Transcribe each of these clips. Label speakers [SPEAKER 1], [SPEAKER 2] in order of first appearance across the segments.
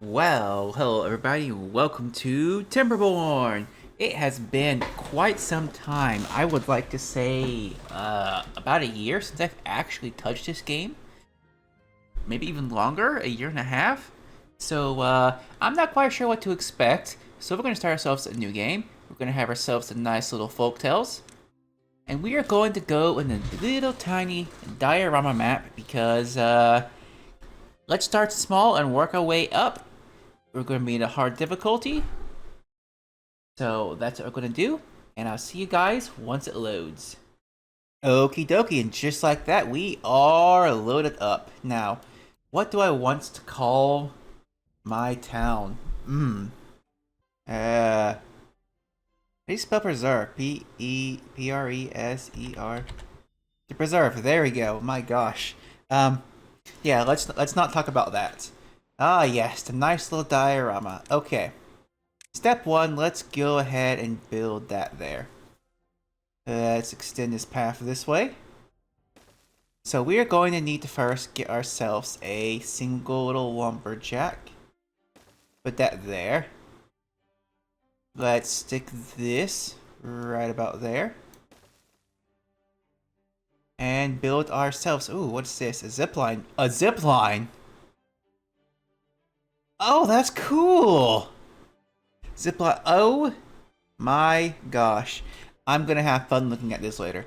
[SPEAKER 1] Well, hello everybody, welcome to Timberborn! It has been quite some time. I would like to say about a year since I've actually touched this game. Maybe even longer, a year and a half. So I'm not quite sure what to expect. So we're going to start ourselves a new game. We're going to have ourselves a nice little folktales. And we are going to go in a little tiny diorama map because let's start small and work our way up. We're going to be in a hard difficulty. So that's what we're going to do. And I'll see you guys once it loads. Okie dokie, and just like that, we are loaded up. Now, what do I want to call my town? How do you spell preserve? Preser. To preserve. There we go. My gosh. Yeah. Let's not talk about that. Ah, yes, the nice little diorama. Okay. Step one. Let's go ahead and build that there. Let's extend this path this way. So we are going to need to first get ourselves a single little lumberjack. Put that there. Let's stick this right about there. And build ourselves. Ooh, what's this? A zip line. A zip line? Oh, that's cool! Zip line. Oh my gosh. I'm gonna have fun looking at this later.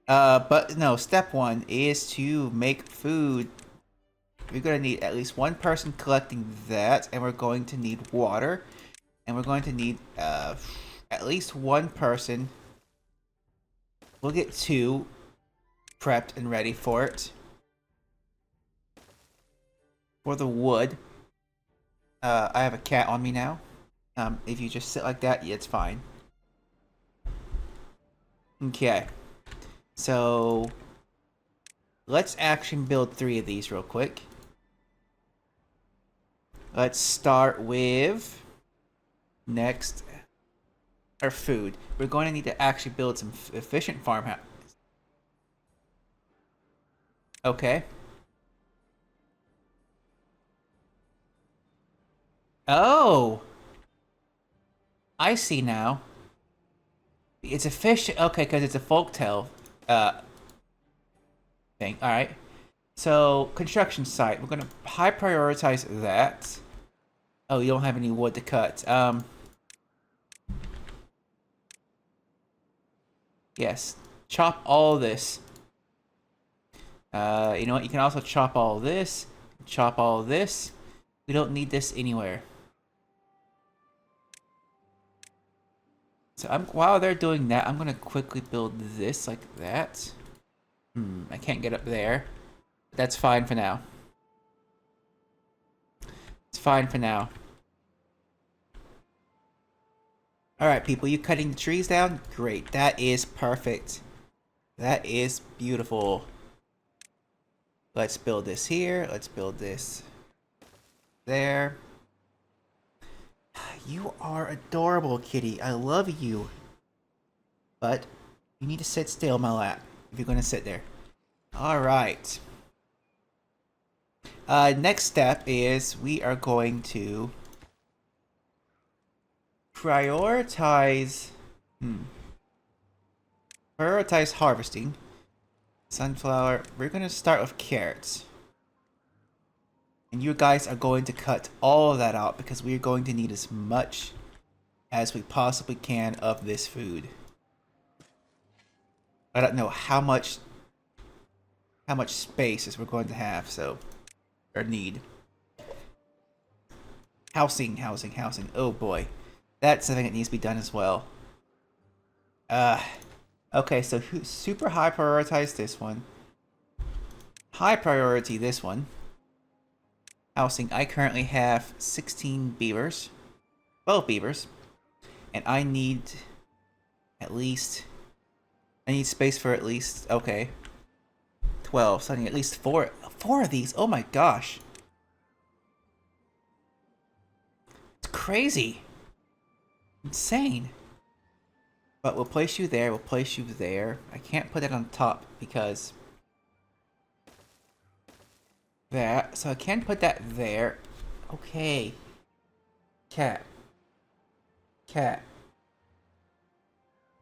[SPEAKER 1] But no, step one is to make food. We're gonna need at least one person collecting that, and we're going to need water. And we're going to need at least one person. We'll get two prepped and ready for it. For the wood, I have a cat on me now. If you just sit like that, yeah, it's fine. Okay. So let's actually build 3 of these real quick. Let's start with next our food. We're going to need to actually build some efficient farmhouse. Okay. Oh, I see now. It's efficient. Okay, because it's a folktale thing. All right. So construction site. We're gonna high prioritize that. Oh, you don't have any wood to cut. Yes. Chop all this. You know what? You can also chop all this. Chop all this. We don't need this anywhere. So while they're doing that, I'm gonna quickly build this like that. I can't get up there. That's fine for now. It's fine for now. Alright, people, you cutting the trees down? Great. That is perfect. That is beautiful. Let's build this here. Let's build this there. You are adorable, kitty. I love you. But you need to sit still in my lap if you're going to sit there. Alright. Next step is we are going to prioritize prioritize harvesting. Sunflower. We're gonna start with carrots. And you guys are going to cut all of that out because we are going to need as much as we possibly can of this food. I don't know how much space is we're going to have, so or need. Housing. Oh boy. That's something that needs to be done as well. Okay, so super high prioritize this one. High priority this one. Housing. I currently have 16 beavers. 12 beavers. And I need at least... I need space for at least... Okay. 12. So I need at least 4 of these. Oh my gosh. It's crazy. Insane. But we'll place you there. We'll place you there. I can't put it on top because... that. So I can put that there. Okay. Cat. Cat.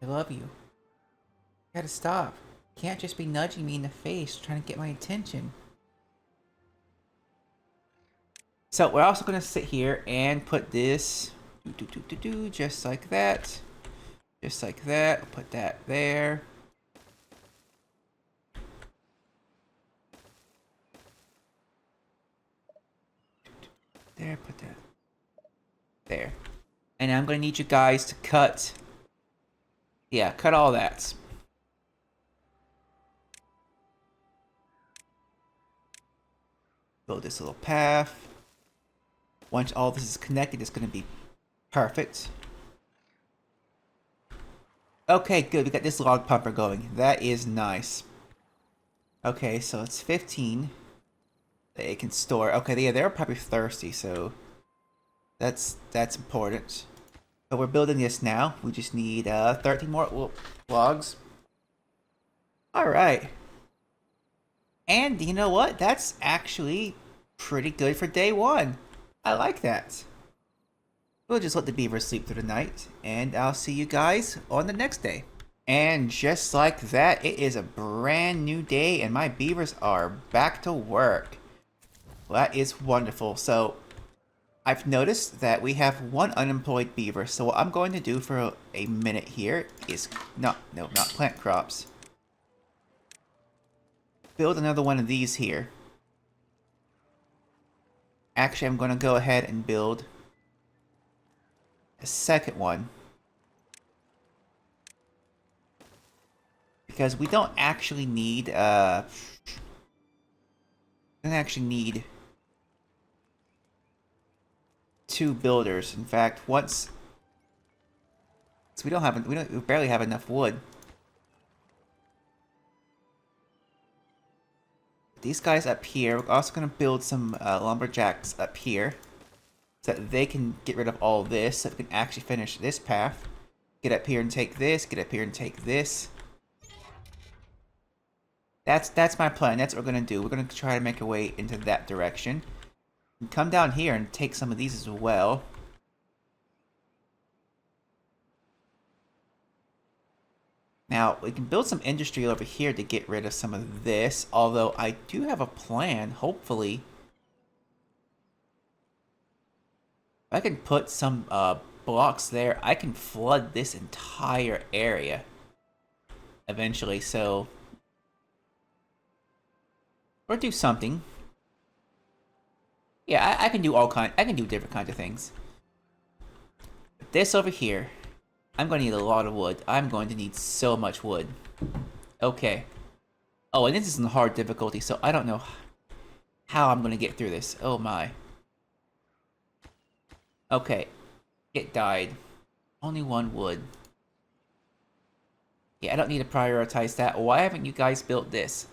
[SPEAKER 1] I love you. You gotta stop. You can't just be nudging me in the face trying to get my attention. So we're also gonna sit here and put this just like that. Just like that. Put that there. There, put that there. And I'm gonna need you guys to cut. Yeah, cut all that. Build this little path. Once all this is connected, it's gonna be perfect. Okay, good. We got this log pumper going. That is nice. Okay, so it's 15 that it can store. Okay, yeah, they're probably thirsty, so that's important. So we're building this now. We just need 13 more logs. All right. And you know what? That's actually pretty good for day one. I like that. We'll just let the beavers sleep through the night, and I'll see you guys on the next day. And just like that, it is a brand new day, and my beavers are back to work. Well, that is wonderful. So, I've noticed that we have one unemployed beaver, so what I'm going to do for a minute here is... not plant crops. Build another one of these here. Actually, I'm going to go ahead and build a second one. Because we don't actually need, two builders. In fact, once... so we barely have enough wood. These guys up here, we're also going to build some lumberjacks up here. So that they can get rid of all this, so we can actually finish this path. Get up here and take this, get up here and take this. That's my plan. That's what we're going to do. We're going to try to make our way into that direction. And come down here and take some of these as well. Now, we can build some industry over here to get rid of some of this. Although, I do have a plan, hopefully. If I can put some blocks there, I can flood this entire area. Eventually, so... or do something. Yeah, I can do I can do different kinds of things. But this over here, I'm going to need a lot of wood. I'm going to need so much wood. Okay. Oh, and this is in hard difficulty, so I don't know how I'm going to get through this. Oh my. Okay. It died. Only one wood. Yeah, I don't need to prioritize that. Why haven't you guys built this?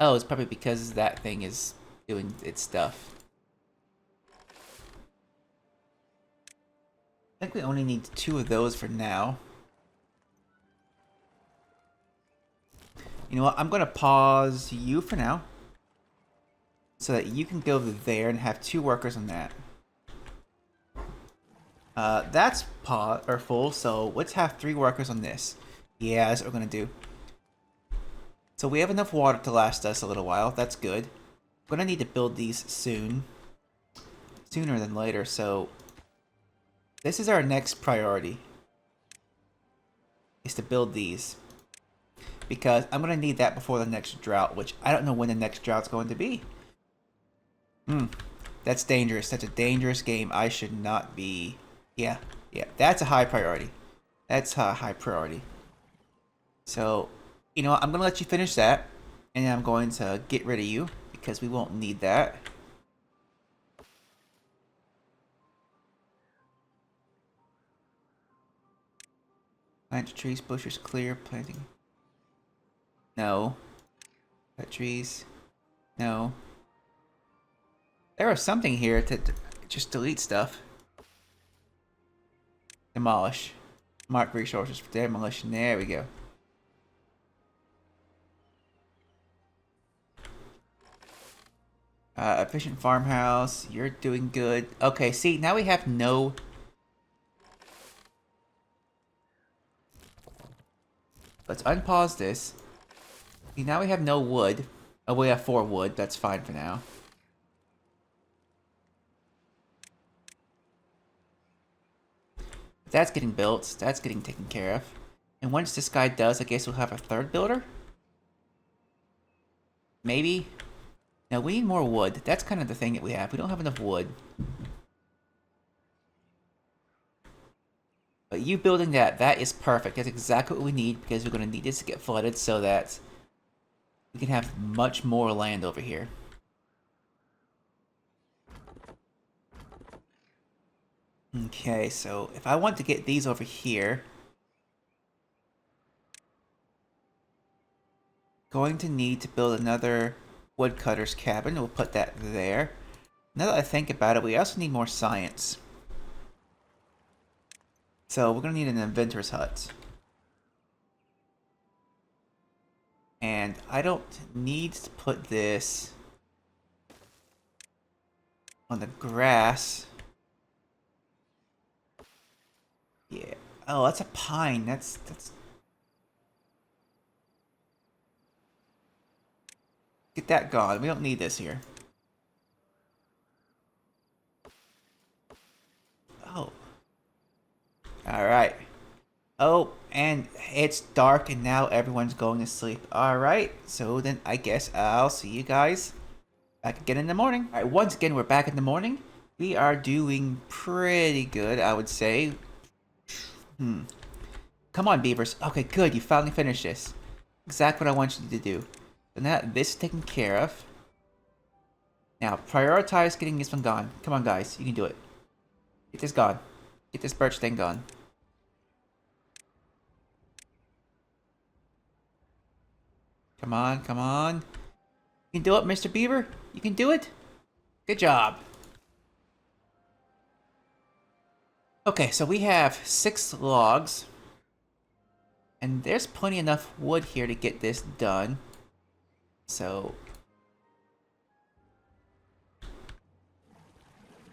[SPEAKER 1] Oh, it's probably because that thing is doing its stuff. I think we only need 2 of those for now. You know what? I'm going to pause you for now. So that you can go there and have 2 workers on that. That's full, so let's have 3 workers on this. Yeah, that's what we're going to do. So we have enough water to last us a little while. That's good. We're going to need to build these soon. Sooner than later, so... this is our next priority. Is to build these. Because I'm going to need that before the next drought, which I don't know when the next drought's going to be. That's dangerous. That's a dangerous game. I should not be... yeah, that's a high priority. That's a high priority. So, you know what? I'm going to let you finish that. And then I'm going to get rid of you, because we won't need that. Plant trees, bushes clear, planting. No. Cut trees. No. There was something here to just delete stuff. Demolish. Mark resources for demolition. There we go. Efficient farmhouse. You're doing good. Okay, see, now we have no... Let's unpause this. See, now we have no wood. Oh, we have 4 wood. That's fine for now. That's getting built. That's getting taken care of. And once this guy does, I guess we'll have a 3rd builder? Maybe? No, we need more wood. That's kind of the thing that we have. We don't have enough wood. But you building that is perfect. That's exactly what we need, because we're going to need this to get flooded so that we can have much more land over here. Okay, so if I want to get these over here, going to need to build another woodcutter's cabin. We'll put that there. Now that I think about it, we also need more science. So we're going to need an inventor's hut. And I don't need to put this on the grass. Yeah. Oh, that's a pine. That's... Get that gone. We don't need this here. Oh. Alright. Oh, and it's dark and now everyone's going to sleep. Alright, so then I guess I'll see you guys back again in the morning. Alright, once again, we're back in the morning. We are doing pretty good, I would say. Come on, beavers. Okay, good. You finally finished this. Exactly what I want you to do. So now this is taken care of. Now, prioritize getting this one gone. Come on, guys. You can do it. Get this gone. Get this birch thing gone. Come on, come on. You can do it, Mr. Beaver. You can do it. Good job. Okay, so we have 6 logs. And there's plenty enough wood here to get this done. So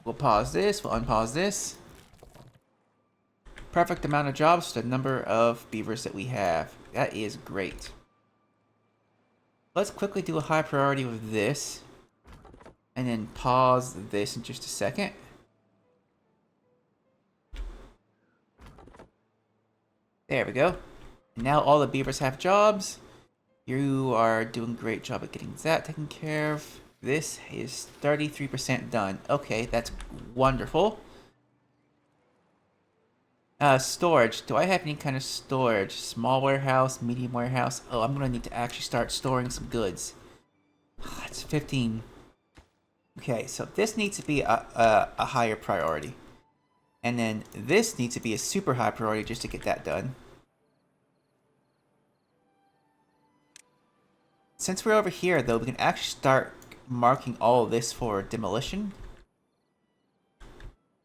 [SPEAKER 1] we'll pause this, we'll unpause this. Perfect amount of jobs for the number of beavers that we have. That is great. Let's quickly do a high priority with this. And then pause this in just a second. There we go. Now all the beavers have jobs. You are doing a great job at getting that taken care of. This is 33% done. Okay, that's wonderful. Storage. Do I have any kind of storage? Small warehouse, medium warehouse? Oh, I'm gonna need to actually start storing some goods. It's 15. Okay, so this needs to be a higher priority. And then this needs to be a super high priority just to get that done. Since we're over here, though, we can actually start marking all of this for demolition.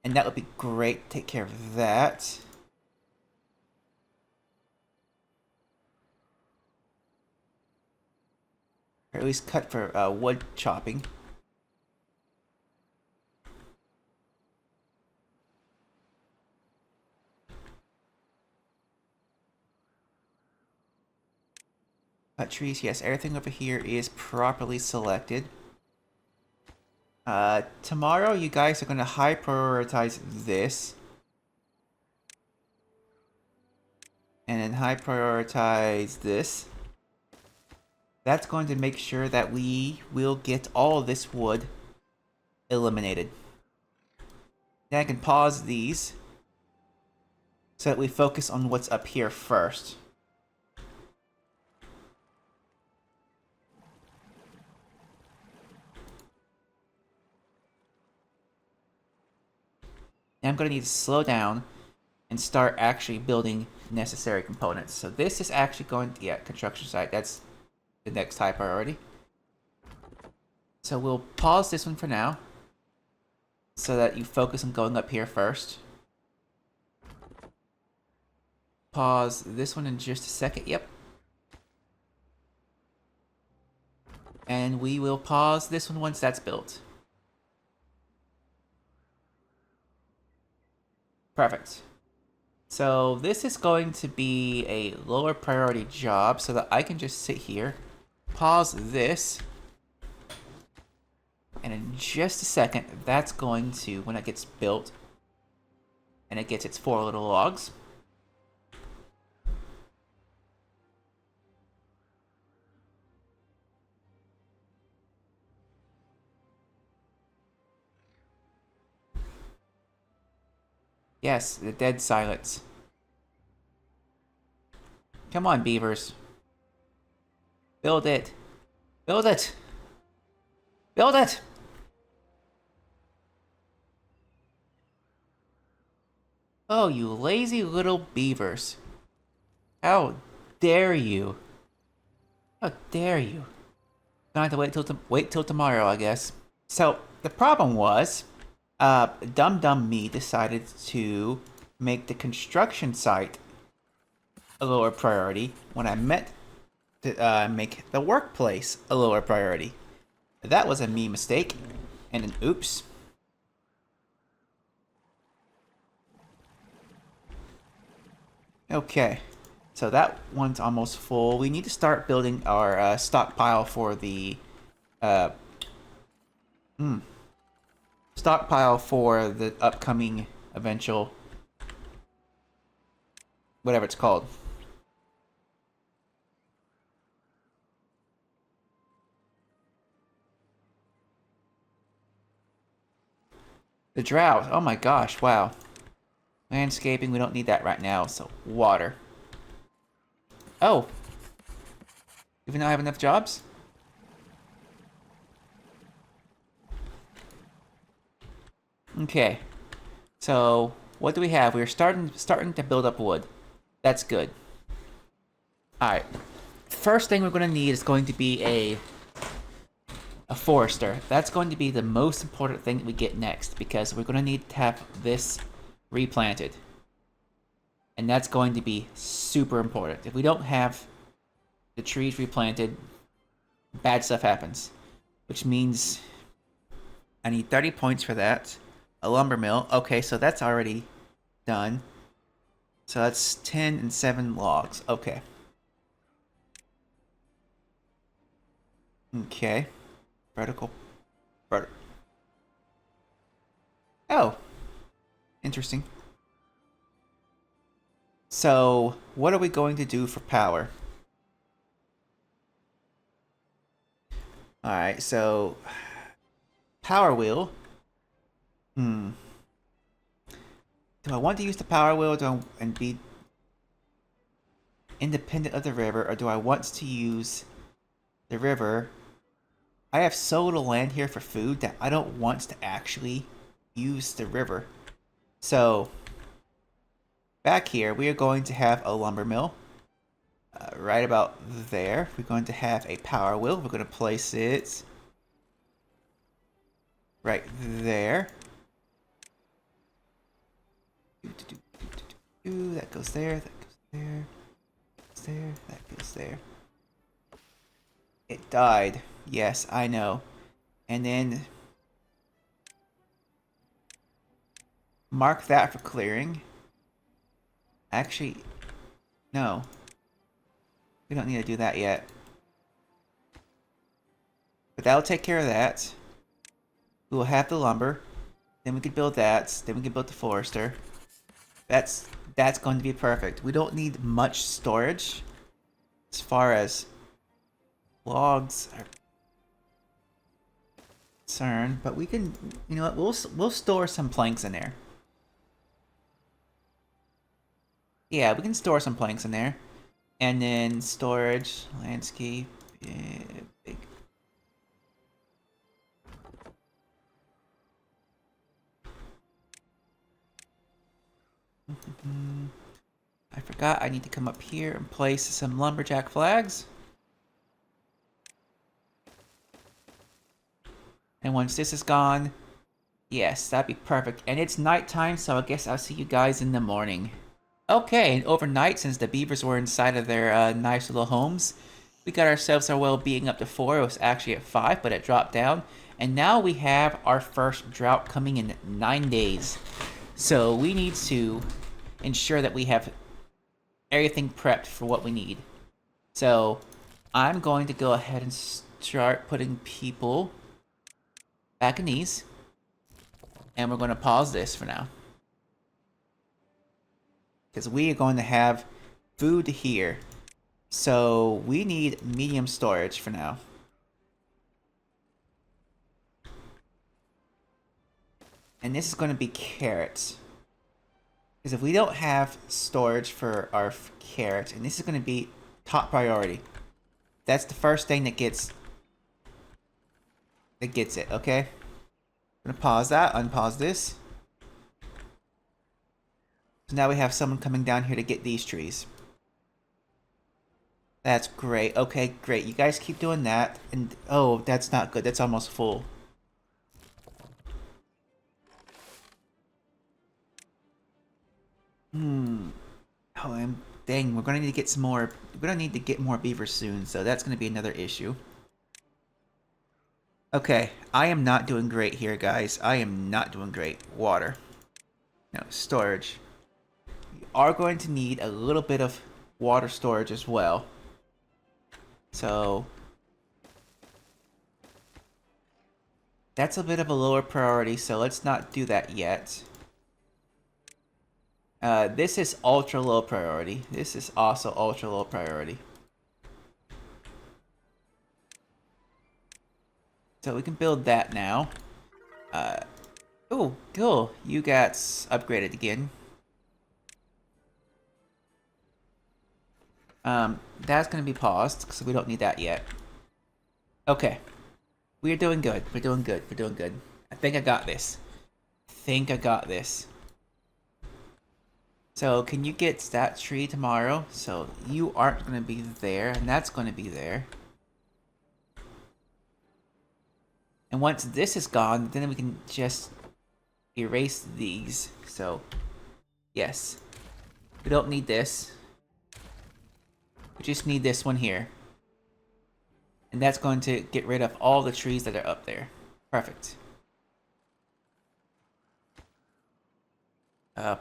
[SPEAKER 1] And that would be great. Take care of that. Or at least cut for wood chopping. Cut trees, yes, everything over here is properly selected. Tomorrow you guys are going to high prioritize this. And then high prioritize this. That's going to make sure that we will get all of this wood eliminated. Then I can pause these so that we focus on what's up here first. And I'm going to need to slow down and start actually building necessary components. So this is actually going to, yeah, construction site. That's the next high priority. So we'll pause this one for now so that you focus on going up here first. Pause this one in just a second. Yep. And we will pause this one once that's built. Perfect. So this is going to be a lower priority job so that I can just sit here, pause this, and in just a second, that's going to, when it gets built, and it gets its 4 little logs. Yes, the dead silence. Come on, beavers. Build it. Build it! Build it! Oh, you lazy little beavers. How dare you? How dare you? Gonna have to wait till tomorrow, I guess. So the problem was, dumb me decided to make the construction site a lower priority when I meant to make the workplace a lower priority. That was a me mistake, and an oops. Okay, so that one's almost full. We need to start building our stockpile for the uh, stockpile for the upcoming eventual whatever it's called. The drought. Oh my gosh, wow. Landscaping, we don't need that right now, so water. Oh. Even though I have enough jobs? Okay. So, what do we have? We're starting to build up wood. That's good. Alright. First thing we're going to need is going to be a forester. That's going to be the most important thing that we get next, because we're going to need to have this replanted. And that's going to be super important. If we don't have the trees replanted, bad stuff happens. Which means I need 30 points for that. A lumber mill. Okay, so that's already done. So that's 10 and 7 logs. Okay. Okay. Vertical. Oh. Interesting. So, what are we going to do for power? Alright, so... Power wheel. Do I want to use the power wheel and be independent of the river, or do I want to use the river? I have so little land here for food that I don't want to actually use the river. So, back here, we are going to have a lumber mill. Right about there. We're going to have a power wheel. We're going to place it right there. That goes there, that goes there, that goes there. It died. Yes, I know. And then mark that for clearing. Actually, no. We don't need to do that yet. But that'll take care of that. We will have the lumber. Then we can build that. Then we can build the forester. That's going to be perfect. We don't need much storage as far as logs are concerned, but we can, you know what, we'll store some planks in there. Yeah, we can store some planks in there. And then storage, landscape, big. I forgot I need to come up here and place some lumberjack flags. And once this is gone, yes, that'd be perfect. And it's nighttime, so I guess I'll see you guys in the morning. Okay, and overnight, since the beavers were inside of their nice little homes, We got ourselves our well-being up to 4. It was actually at 5, but it dropped down. And now we have our first drought coming in 9 days. So we need to ensure that we have everything prepped for what we need. So I'm going to go ahead and start putting people back in these. And we're going to pause this for now. Because we are going to have food here. So we need medium storage for now. And this is going to be carrots. Because if we don't have storage for our carrots, and this is going to be top priority. That's the first thing that gets it, okay? I'm going to pause that, unpause this. So now we have someone coming down here to get these trees. That's great. Okay, great. You guys keep doing that. And oh, that's not good. That's almost full. Oh, dang, we're gonna need to get some more. We're gonna need to get more beavers soon, so that's gonna be another issue. Okay, I am not doing great here, guys. I am not doing great. Water. No, storage. We are going to need a little bit of water storage as well. So that's a bit of a lower priority, so let's not do that yet. This is ultra low priority. This is also ultra low priority. So we can build that now. Oh, cool. You got upgraded again. That's gonna be paused because we don't need that yet. Okay. We're doing good. We're doing good. We're doing good. I think I got this. So, can you get that tree tomorrow? So, you aren't going to be there, and that's going to be there. And once this is gone, then we can just erase these. So, yes. We don't need this. We just need this one here. And that's going to get rid of all the trees that are up there. Perfect.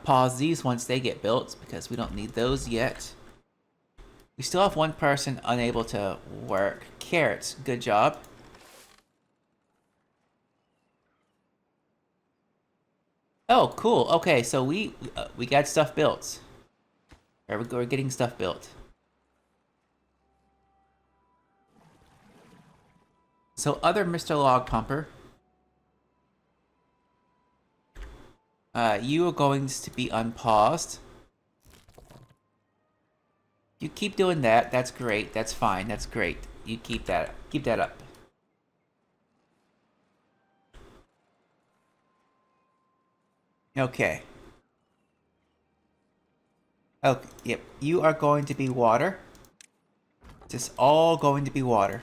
[SPEAKER 1] Pause these once they get built because we don't need those yet. We still have one person unable to work. Carrots, good job. Oh, cool. Okay, so we got stuff built. We're getting stuff built. So other Mr. Log Pumper. You are going to be unpaused. You keep doing that. That's great. That's fine. That's great. You keep that up. Okay. Okay. Yep. You are going to be water. It's all going to be water.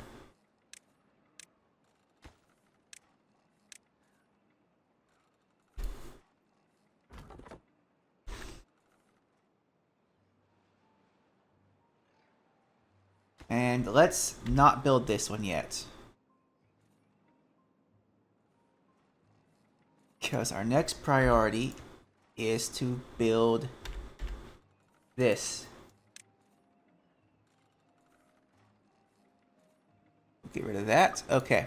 [SPEAKER 1] And let's not build this one yet. Because our next priority is to build this. Get rid of that. Okay.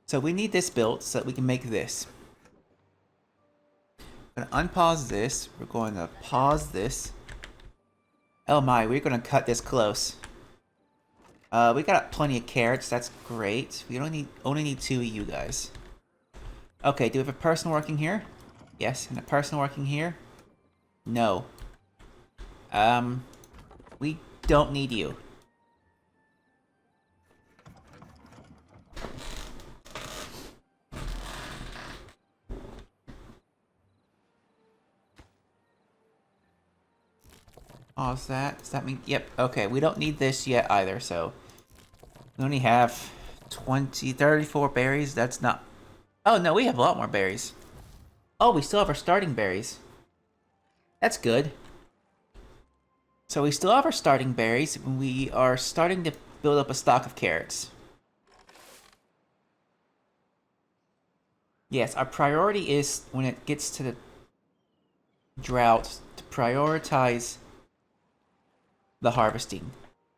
[SPEAKER 1] So we need this built so that we can make this. I'm going to unpause this. We're going to pause this. Oh my, we're going to cut this close. We got plenty of carrots. That's great. We only need 2 of you guys. Okay, do we have a person working here? Yes, and a person working here? No. We don't need you. Pause that. Does that mean... Yep, okay. We don't need this yet either, so... We only have 34 berries. That's not... Oh, no, we have a lot more berries. Oh, we still have our starting berries. That's good. So we still have our starting berries. We are starting to build up a stock of carrots. Yes, our priority is, when it gets to the drought, to prioritize the harvesting.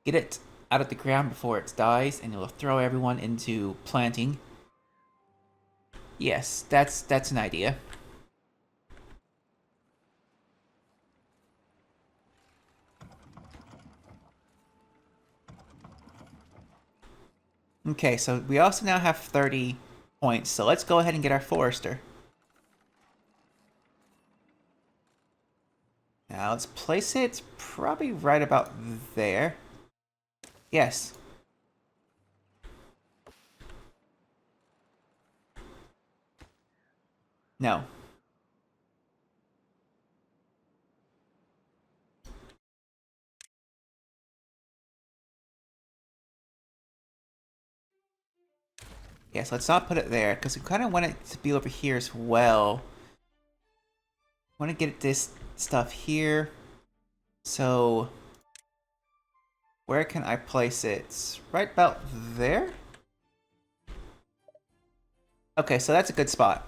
[SPEAKER 1] Get it out of the ground before it dies, and it'll throw everyone into planting. Yes, that's an idea. Okay, so we also now have 30 points, so let's go ahead and get our forester. Now let's place it probably right about there. Yes. No. Yes, let's not put it there, because we kind of want it to be over here as well. Want to get this stuff here. So, where can I place it? Right about there? Okay, so that's a good spot.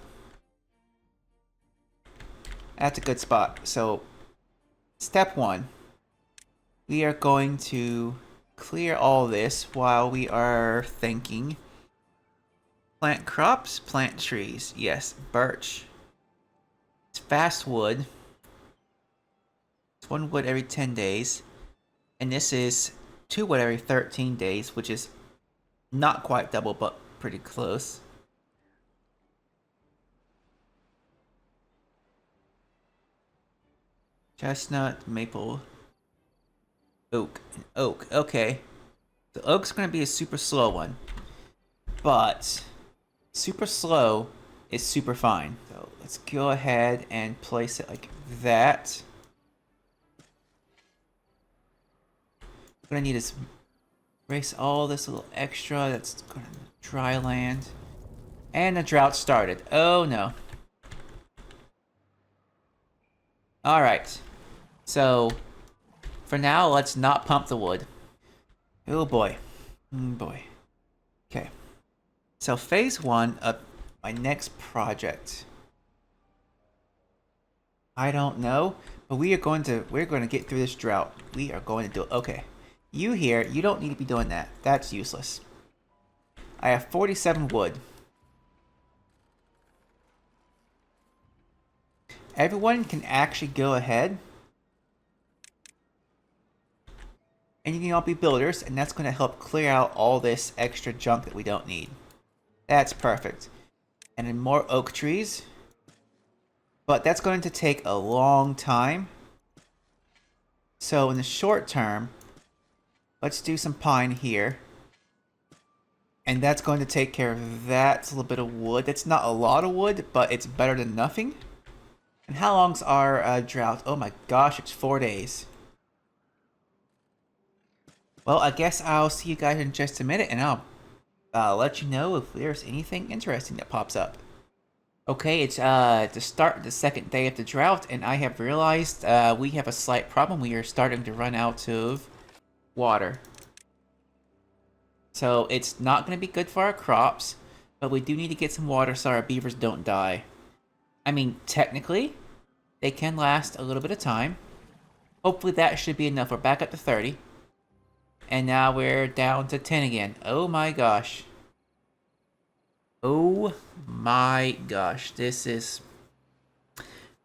[SPEAKER 1] That's a good spot. So, step one. We are going to clear all this while we are thinking. Plant crops, plant trees. Yes, birch. It's fast wood. It's 1 wood every 10 days. And this is 2 wood every 13 days, which is not quite double, but pretty close. Chestnut, maple, oak, and oak. Okay. The oak's going to be a super slow one. But super slow is super fine. So let's go ahead and place it like that. What I need is erase all this little extra that's going to dry land. And the drought started. Oh no. Alright. So, for now, let's not pump the wood. Oh boy. Oh boy. Okay. So phase 1 of my next project. I don't know, but we're going to get through this drought. We are going to do it. Okay. You here, you don't need to be doing that. That's useless. I have 47 wood. Everyone can actually go ahead. And you can all be builders, and that's going to help clear out all this extra junk that we don't need. That's perfect. And then more oak trees. But that's going to take a long time. So in the short term, let's do some pine here. And that's going to take care of that. It's a little bit of wood. It's not a lot of wood, but it's better than nothing. And how long's our drought? Oh my gosh, it's 4 days. Well, I guess I'll see you guys in just a minute, and I'll let you know if there's anything interesting that pops up. Okay, it's the start of the second day of the drought, and I have realized we have a slight problem. We are starting to run out of water. So it's not going to be good for our crops, but we do need to get some water so our beavers don't die. I mean, technically, they can last a little bit of time. Hopefully that should be enough. We're back up to 30. And now we're down to 10 again. Oh my gosh. Oh my gosh. This is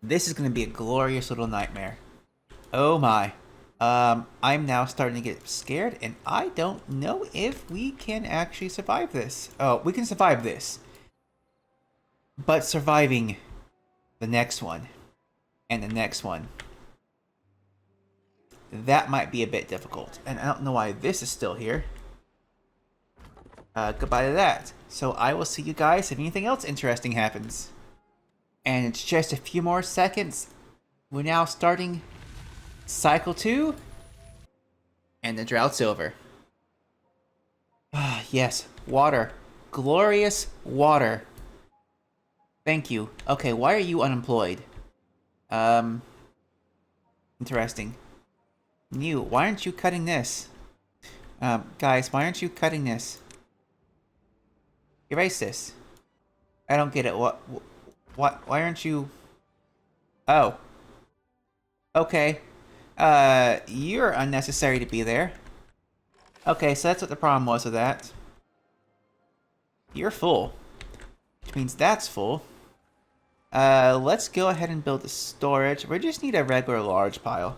[SPEAKER 1] going to be a glorious little nightmare. Oh my. I'm now starting to get scared, and I don't know if we can actually survive this. Oh, we can survive this. But surviving the next one and the next one, that might be a bit difficult. And I don't know why this is still here. Goodbye to that. So I will see you guys if anything else interesting happens. And it's just a few more seconds. We're now starting cycle 2. And the drought's over. Ah, yes. Water. Glorious water. Thank you. Okay, why are you unemployed? Interesting. You, why aren't you cutting this? Guys, why aren't you cutting this? Erase this. I don't get it. What? Why aren't you? Oh. Okay. You're unnecessary to be there. Okay, so that's what the problem was with that. You're full. Which means that's full. Let's go ahead and build the storage. We just need a regular large pile.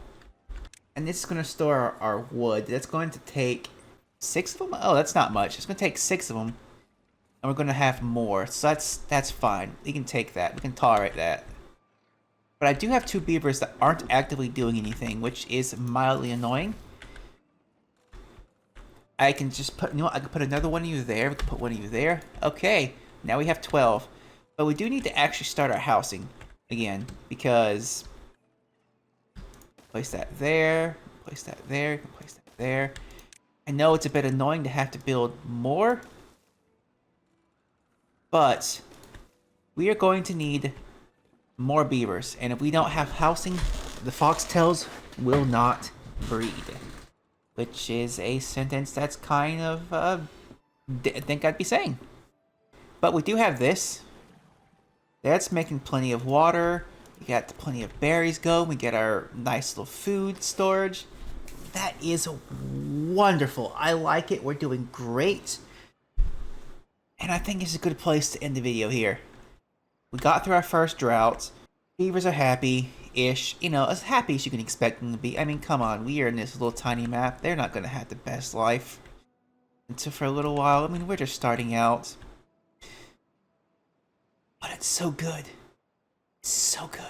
[SPEAKER 1] And this is going to store our wood. That's going to take 6 of them? Oh, that's not much. It's going to take 6 of them. And we're going to have more. So that's fine. We can take that. We can tolerate that. But I do have 2 beavers that aren't actively doing anything, which is mildly annoying. I can just put, you know what, I can put another one of you there. We can put one of you there. Okay, now we have 12. But we do need to actually start our housing again, because place that there, place that there, place that there. I know it's a bit annoying to have to build more, but we are going to need more beavers, and if we don't have housing, the foxtails will not breed. Which is a sentence that's kind of, I think I'd be saying. But we do have this. That's making plenty of water. We got plenty of berries going. We get our nice little food storage. That is wonderful. I like it. We're doing great. And I think it's a good place to end the video here. We got through our first drought. Beavers are happy-ish. You know, as happy as you can expect them to be. I mean, come on. We are in this little tiny map. They're not going to have the best life. Until for a little while. I mean, we're just starting out. But it's so good. It's so good.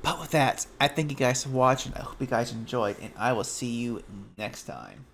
[SPEAKER 1] But with that, I thank you guys for watching. I hope you guys enjoyed. And I will see you next time.